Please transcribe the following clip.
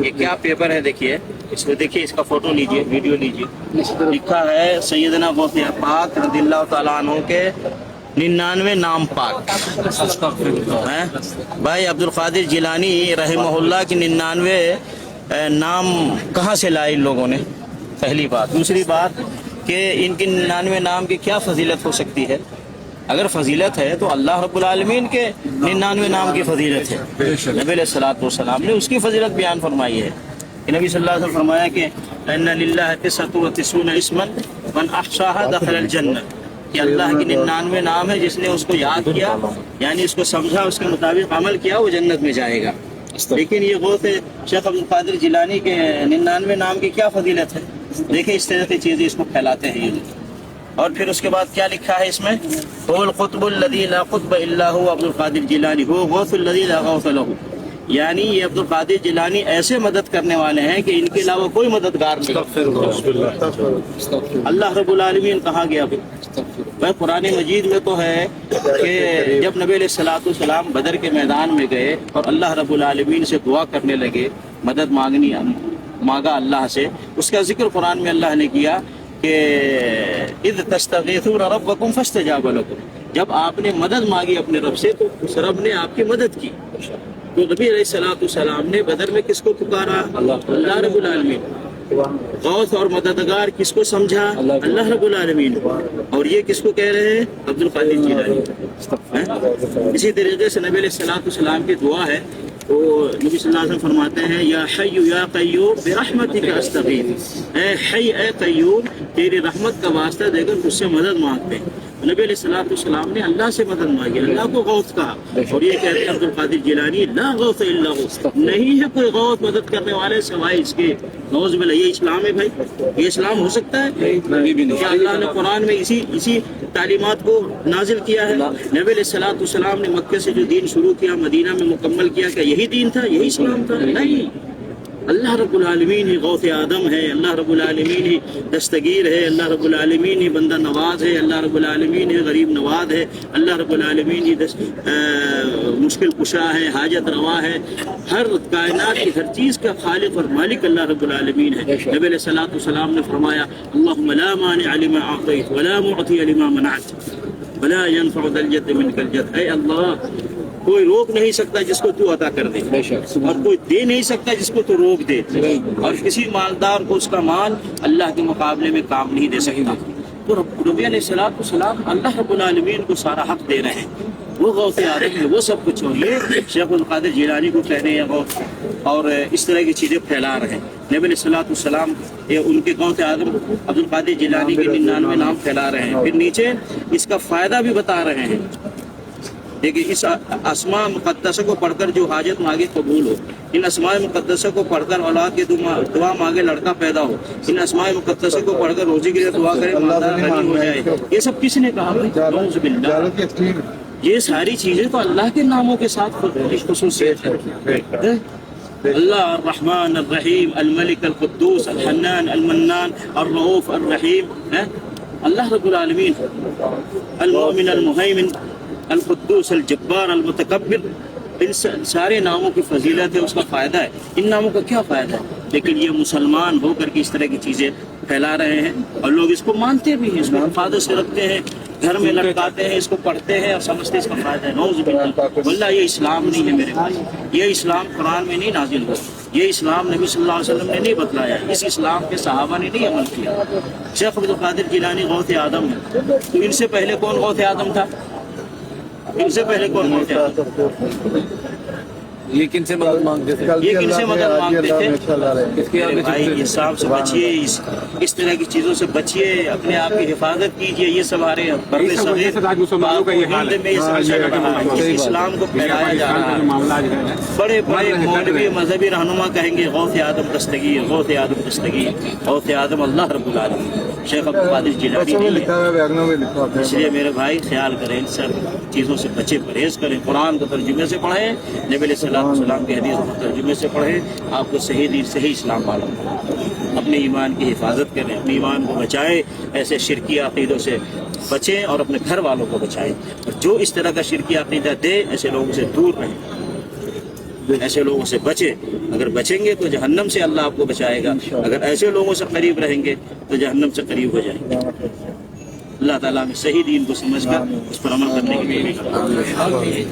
یہ کیا پیپر ہے دیکھیے، اس میں دیکھیے، اس کا فوٹو لیجئے، ویڈیو لیجئے، لکھا ہے سیدنا غوث پاک رضی اللہ تعالیٰ عنہ کے 99 نام پاک ہیں بھائی عبد القادر جیلانی رحمہ اللہ کی 99 نام کہاں سے لائے ان لوگوں نے؟ پہلی بات۔ دوسری بات کہ ان کی 99 نام کی کیا فضیلت ہو سکتی ہے؟ اگر فضیلت ہے تو اللہ رب العالمین کے 99 نام کی فضیلت ہے۔ نبی علیہ الصلوۃ والسلام نے اس کی فضیلت بیان فرمائی ہے کہ نبی صلی اللہ علیہ وسلم فرمایا کہ ان للہ 99 اسما من احصاها دخل الجنہ، کہ اللہ کی 99 نام ہے، جس نے اس کو یاد کیا یعنی اس کو سمجھا، اس کے مطابق عمل کیا، وہ جنت میں جائے گا۔ لیکن یہ غوث شیخ عبد القادر جیلانی کے 99 نام کی کیا فضیلت ہے؟ دیکھیں اس طرح کی چیزیں اس کو پھیلاتے ہیں یہ۔ اور پھر اس کے بعد کیا لکھا ہے اس میں؟ هو القطب الذي لا قطب الا هو عبد القادر جیلانی هو غوث الذي لا غوث له، یعنی یہ عبد القادر جیلانی ایسے مدد کرنے والے ہیں کہ ان کے علاوہ کوئی مددگار نہیں۔ اللہ رب العالمین کہاں گیا بھائی؟ قرآن مجید میں تو ہے کہ جب نبی علیہ الصلوۃ والسلام بدر کے میدان میں گئے اور اللہ رب العالمین سے دعا کرنے لگے، مدد مانگا اللہ سے، اس کا ذکر قرآن میں اللہ نے کیا کہ اذ تستغیثون ربکم فاستجاب لکم، جب آپ نے مدد مانگی اپنے رب سے تو اس رب نے آپ کی مدد کی۔ تو نبی علیہ الصلوۃ والسلام نے بدر میں کس کو پکارا؟ اللہ رب العالمین۔ غوث اور مددگار کس کو سمجھا؟ اللہ رب العالمین۔ اور یہ کس کو کہہ رہے ہیں؟ عبد القادر جیلانی۔ اسی طریقے سے نبی علیہ الصلوۃ والسلام کی دعا ہے، تو نبی صلی اللہ علیہ وسلم فرماتے ہیں یا حی یا قیوم برحمتک استغیث، اے حی اے قیوم تیری رحمت کا واسطہ دے کر مجھ سے مدد مانگتے ہیں۔ نبی علیہ الصلوۃ والسلام نے اللہ سے مدد مانگی، اللہ کو غوث کہا، اور یہ کہتے ہیں عبد القادر جیلانی لا غوث الا ہو، نہیں ہے کوئی غوث مدد کرنے والے سوائے اس کے۔ نعوذ باللہ، یہ اسلام ہے بھائی؟ یہ اسلام ہو سکتا ہے؟ کیا اللہ نے قرآن میں اسی تعلیمات کو نازل کیا ہے؟ نبی علیہ الصلوۃ والسلام نے مکے سے جو دین شروع کیا، مدینہ میں مکمل کیا، کیا یہی دین تھا، یہی اسلام تھا؟ نہیں، اللہ رب العالمین ہی غوث آدم ہے، اللہ رب العالمین ہی دستگیر ہے، اللہ رب العالمین ہی بندہ نواز ہے، اللہ رب العالمین ہی غریب نواز ہے، اللہ رب العالمین ہی مشکل کشا ہے، حاجت روا ہے، ہر کائنات کی ہر چیز کا خالق اور مالک اللہ رب العالمین ہے۔ نبی علیہ الصلوۃ والسلام نے فرمایا اللہم لا مانع لما اعطیت ولا معطی لما منعت ولا ينفع ذا الجد منک الجد، اے اللہ کوئی روک نہیں سکتا جس کو تو عطا کر دے، اور کوئی دے نہیں سکتا جس کو تو روک دے، اور کسی مالدار کو اس کا مال اللہ کے مقابلے میں کام نہیں دے سکتا۔ تو نبی علیہ الصلوۃ والسلام اللہ رب العالمین کو سارا حق دے رہے ہیں، وہ غوث آدم ہے، وہ سب کچھ ہو، یہ شیخ القادر جیلانی کو کہہ رہے ہیں غوث، اور اس طرح کی چیزیں پھیلا رہے ہیں۔ نبی علیہ الصلوۃ والسلام ان کے غوث آدم عبد القادر جیلانی کے 99 نام پھیلا رہے ہیں، پھر نیچے اس کا فائدہ بھی بتا رہے ہیں۔ دیکھیے اس اسماء مقدسہ کو پڑھ کر جو حاجت مانگے قبول ہو، ان اسماء مقدسہ کو پڑھ کر اولاد کی دعا مانگے لڑکا پیدا ہو، ان اسماء مقدسہ کو پڑھ کر روزی کے لیے دعا کرے مالدار غنی ہو جائے، یہ سب کس نے کہا؟ نعوذ باللہ، یہ ساری چیزیں تو اللہ کے ناموں کے ساتھ خصوصیت ہے۔ اللہ الرحمن الرحیم الملک القدوس الحنان المنان الرؤوف الرحیم، اللہ رب العالمین المؤمن المہیمن القدوس الجبار المتکبر، ان سارے ناموں کی فضیلت ہے، اس کا فائدہ ہے۔ ان ناموں کا کیا فائدہ ہے؟ لیکن یہ مسلمان ہو کر کے اس طرح کی چیزیں پھیلا رہے ہیں، اور لوگ اس کو مانتے بھی ہیں، اس کو حفاظت سے رکھتے ہیں، گھر میں لٹکاتے ہیں، اس کو پڑھتے ہیں اور سمجھتے اس کا فائدہ ہے۔ نعوذ باللہ، واللہ یہ اسلام نہیں ہے میرے بھائی، یہ اسلام قرآن میں نہیں نازل ہوا، یہ اسلام نبی صلی اللہ علیہ وسلم نے نہیں بتلایا، اس اسلام کے صحابہ نے نہیں عمل کیا۔ شیخ عبد القادر جیلانی غوث آدم ہے، تو ان سے پہلے کون غوث آدم تھا؟ ان سے پہلے کون ہوتے ہیں؟ یہ کن سے مدد مانگتے تھے؟ یہ کن سے مدد مانگتے تھے؟ بھائی اسلام سے بچیے، اس طرح کی چیزوں سے بچیے، اپنے آپ کی حفاظت کیجیے۔ یہ سب ہمارے بڑے اسلام کو پھیلایا جا رہا ہے، بڑے بڑے مولوی مذہبی رہنما کہیں گے غوث آدم دستگیر، غوث آدم دستگیر، غوث آدم اللہ رب العالمین، شیخ عبد القادر جیلانی نہیں۔ اس لیے میرے بھائی خیال کریں، ان سب چیزوں سے بچے، پرہیز کریں، قرآن کو ترجمے سے پڑھیں، نبی علیہ السلام کے حدیث کو ترجمے سے پڑھیں، آپ کو صحیح دین صحیح اسلام معلوم ہو۔ اپنے ایمان کی حفاظت کریں، اپنے ایمان کو بچائیں، ایسے شرکی عقیدوں سے بچیں اور اپنے گھر والوں کو بچائیں، اور جو اس طرح کا شرکی عقیدہ دے ایسے لوگوں سے دور رہیں۔ ایسے لوگوں سے بچے. اگر بچیں گے تو جہنم سے اللہ آپ کو بچائے گا, اگر ایسے لوگوں سے قریب رہیں گے تو جہنم سے قریب ہو جائیں گے. اللہ تعالیٰ ہمیں صحیح دین کو سمجھ کر اس پر عمل کرنے کی توفیق عطا فرمائے.